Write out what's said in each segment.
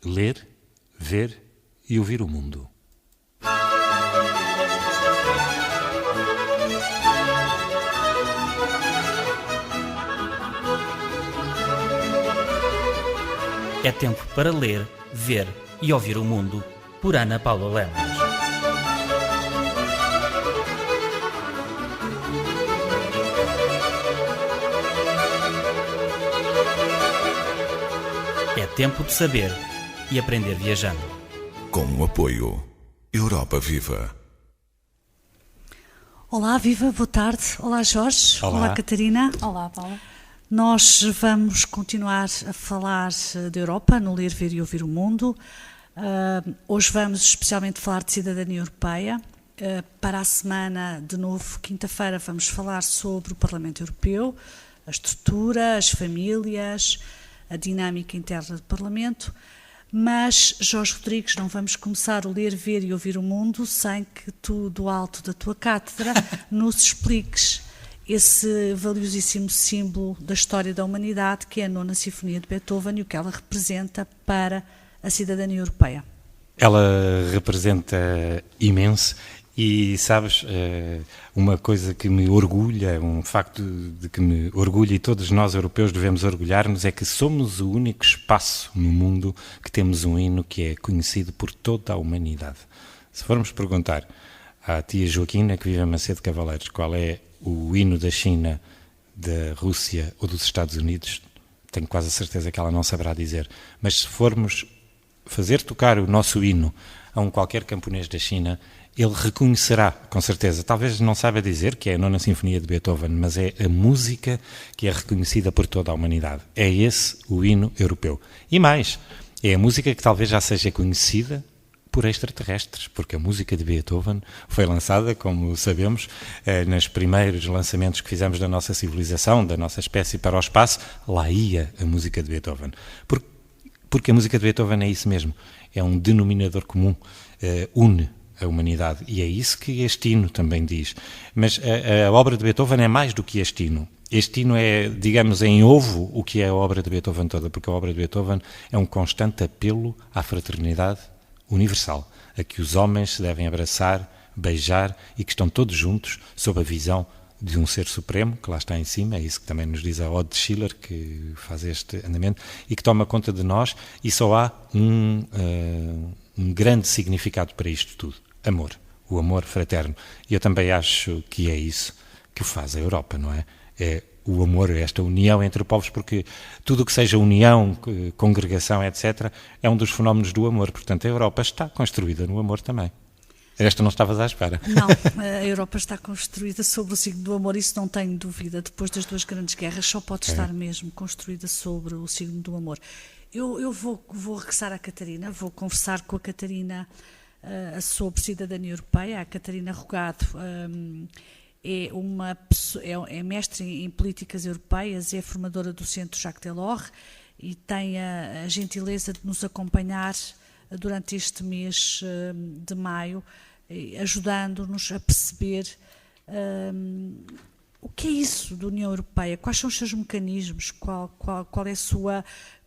ler, ver e ouvir o mundo. É tempo para ler, ver e ouvir o mundo, por Ana Paula Lemos. É tempo de saber e aprender viajando. Com o apoio Europa Viva. Olá, Viva, boa tarde. Olá, Jorge. Olá. Catarina. Olá, Paula. Nós vamos continuar a falar da Europa, no Ler, Ver e Ouvir o Mundo. Hoje vamos especialmente falar de cidadania europeia. Para a semana, de novo, quinta-feira, vamos falar sobre o Parlamento Europeu, a estrutura, as famílias, a dinâmica interna do Parlamento. Mas, Jorge Rodrigues, não vamos começar o Ler, Ver e Ouvir o Mundo sem que tu, do alto da tua cátedra, nos expliques esse valiosíssimo símbolo da história da humanidade, que é a Nona Sinfonia de Beethoven, e o que ela representa para a cidadania europeia. Ela representa imenso e, sabes, uma coisa que me orgulha, um facto de que me orgulha e todos nós europeus devemos orgulhar-nos, é que somos o único espaço no mundo que temos um hino que é conhecido por toda a humanidade. Se formos perguntar à tia Joaquina, que vive em Macedo Cavaleiros, qual é o hino da China, da Rússia ou dos Estados Unidos, tenho quase a certeza que ela não saberá dizer. Mas se formos fazer tocar o nosso hino a um qualquer camponês da China, ele reconhecerá, com certeza. Talvez não saiba dizer que é a Nona Sinfonia de Beethoven, mas é a música que é reconhecida por toda a humanidade. É esse o hino europeu. E mais, é a música que talvez já seja conhecida por extraterrestres, porque a música de Beethoven foi lançada, como sabemos, nos primeiros lançamentos que fizemos da nossa civilização, da nossa espécie para o espaço, lá ia a música de Beethoven. Porque a música de Beethoven é isso mesmo, é um denominador comum, une a humanidade, e é isso que este hino também diz. Mas a obra de Beethoven é mais do que este hino. Este hino é, digamos, em ovo o que é a obra de Beethoven toda, porque a obra de Beethoven é um constante apelo à fraternidade universal, a que os homens se devem abraçar, beijar e que estão todos juntos sob a visão de um ser supremo, que lá está em cima, é isso que também nos diz a Ode de Schiller, que faz este andamento, e que toma conta de nós, e só há um grande significado para isto tudo, amor, o amor fraterno. E eu também acho que é isso que faz a Europa, não é? É o amor, esta união entre povos, porque tudo o que seja união, congregação, etc., é um dos fenómenos do amor. Portanto, a Europa está construída no amor também. Esta não estavas à espera. Não, a Europa está construída sobre o signo do amor, isso não tenho dúvida. Depois das duas grandes guerras, só pode estar mesmo construída sobre o signo do amor. Eu vou regressar à Catarina, vou conversar com a Catarina sobre cidadania europeia. A Catarina Rogado é mestre em políticas europeias, é formadora do Centro Jacques Delors e tem a gentileza de nos acompanhar durante este mês de maio, ajudando-nos a perceber o que é isso da União Europeia, quais são os seus mecanismos,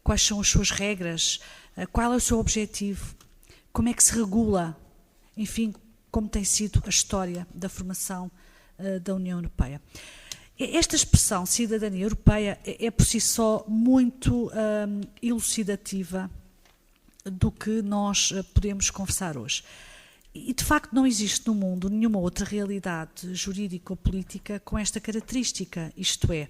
quais são as suas regras, qual é o seu objetivo, como é que se regula, enfim, como tem sido a história da formação da União Europeia. Esta expressão, cidadania europeia, é por si só muito elucidativa do que nós podemos conversar hoje. E, de facto, não existe no mundo nenhuma outra realidade jurídica ou política com esta característica, isto é,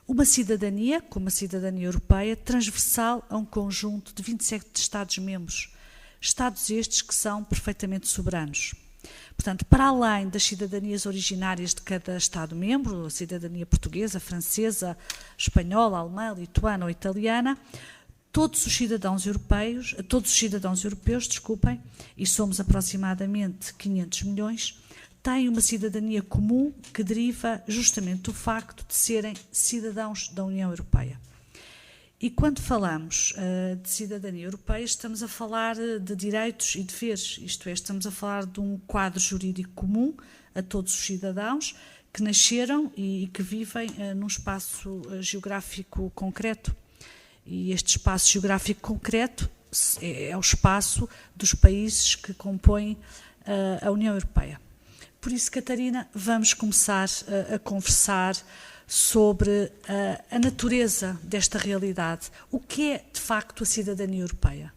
uma cidadania, como a cidadania europeia, transversal a um conjunto de 27 Estados-membros, Estados estes que são perfeitamente soberanos. Portanto, para além das cidadanias originárias de cada Estado-membro, a cidadania portuguesa, francesa, espanhola, alemã, lituana ou italiana, todos os cidadãos europeus, e somos aproximadamente 500 milhões, têm uma cidadania comum que deriva justamente do facto de serem cidadãos da União Europeia. E quando falamos de cidadania europeia, estamos a falar de direitos e deveres, isto é, estamos a falar de um quadro jurídico comum a todos os cidadãos que nasceram e que vivem num espaço geográfico concreto. E este espaço geográfico concreto é o espaço dos países que compõem a União Europeia. Por isso, Catarina, vamos começar a conversar sobre a natureza desta realidade. O que é, de facto, a cidadania europeia?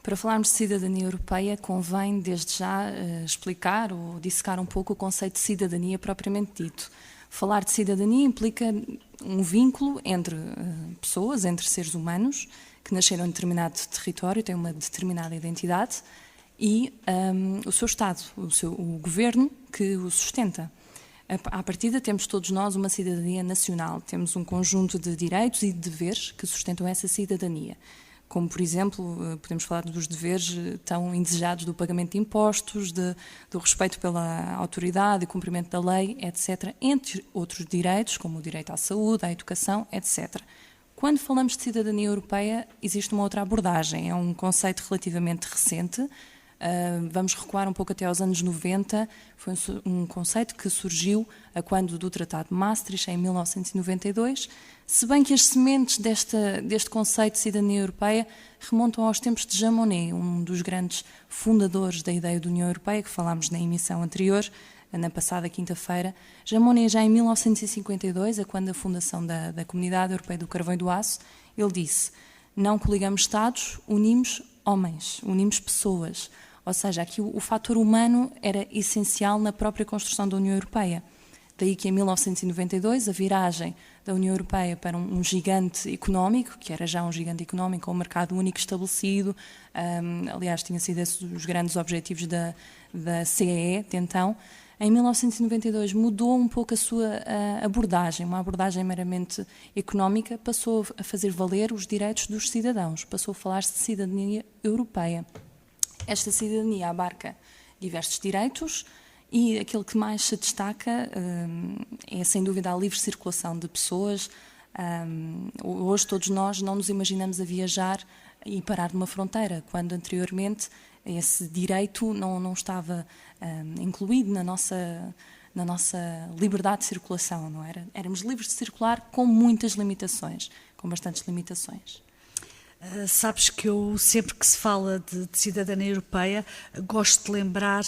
Para falarmos de cidadania europeia, convém, desde já, explicar ou dissecar um pouco o conceito de cidadania propriamente dito. Falar de cidadania implica um vínculo entre pessoas, entre seres humanos, que nasceram em determinado território, têm uma determinada identidade, e o seu Estado, o governo que o sustenta. À partida, temos todos nós uma cidadania nacional, temos um conjunto de direitos e de deveres que sustentam essa cidadania. Como, por exemplo, podemos falar dos deveres tão indesejados do pagamento de impostos, do respeito pela autoridade e cumprimento da lei, etc., entre outros direitos, como o direito à saúde, à educação, etc. Quando falamos de cidadania europeia, existe uma outra abordagem, é um conceito relativamente recente. Vamos recuar um pouco até aos anos 90, foi um conceito que surgiu a quando do Tratado de Maastricht, em 1992, se bem que as sementes deste conceito de cidadania europeia remontam aos tempos de Jean Monnet, um dos grandes fundadores da ideia da União Europeia, que falámos na emissão anterior, na passada quinta-feira. Jean Monnet, já em 1952, a quando da fundação da Comunidade Europeia do Carvão e do Aço, ele disse: não coligamos Estados, unimos homens, unimos pessoas. Ou seja, aqui o fator humano era essencial na própria construção da União Europeia. Daí que em 1992 a viragem da União Europeia para um gigante económico, que era já um gigante económico, com um mercado único estabelecido, aliás tinha sido esses os grandes objetivos da CEE de então, em 1992 mudou um pouco a sua abordagem, uma abordagem meramente económica, passou a fazer valer os direitos dos cidadãos, passou a falar-se de cidadania europeia. Esta cidadania abarca diversos direitos e aquele que mais se destaca é, sem dúvida, a livre circulação de pessoas. Hoje todos nós não nos imaginamos a viajar e parar numa fronteira, quando anteriormente esse direito não estava incluído na nossa liberdade de circulação, não era? Éramos livres de circular com muitas limitações, com bastantes limitações. Sabes que eu, sempre que se fala de cidadania europeia, gosto de lembrar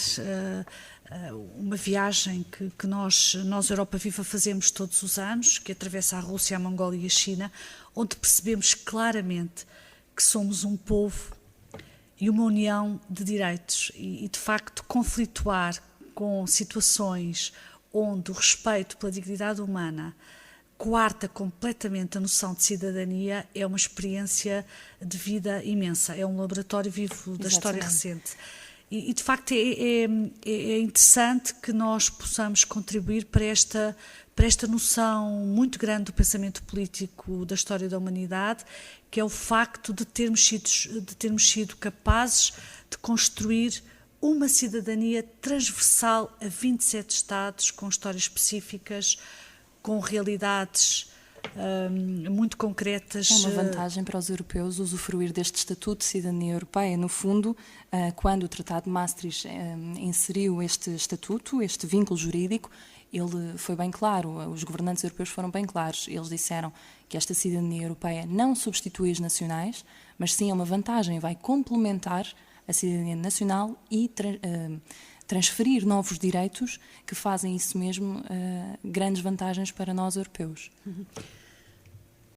uma viagem que nós Europa Viva, fazemos todos os anos, que atravessa a Rússia, a Mongólia e a China, onde percebemos claramente que somos um povo e uma união de direitos e de facto, conflituar com situações onde o respeito pela dignidade humana coarta completamente a noção de cidadania é uma experiência de vida imensa, é um laboratório vivo da história recente. E de facto é interessante que nós possamos contribuir para esta noção muito grande do pensamento político da história da humanidade, que é o facto de termos sido capazes de construir uma cidadania transversal a 27 Estados, com histórias específicas, com realidades muito concretas. É uma vantagem para os europeus usufruir deste Estatuto de Cidadania Europeia. No fundo, quando o Tratado de Maastricht inseriu este estatuto, este vínculo jurídico, ele foi bem claro, os governantes europeus foram bem claros. Eles disseram que esta cidadania europeia não substitui as nacionais, mas sim é uma vantagem, vai complementar a cidadania nacional e transferir novos direitos que fazem isso mesmo grandes vantagens para nós europeus.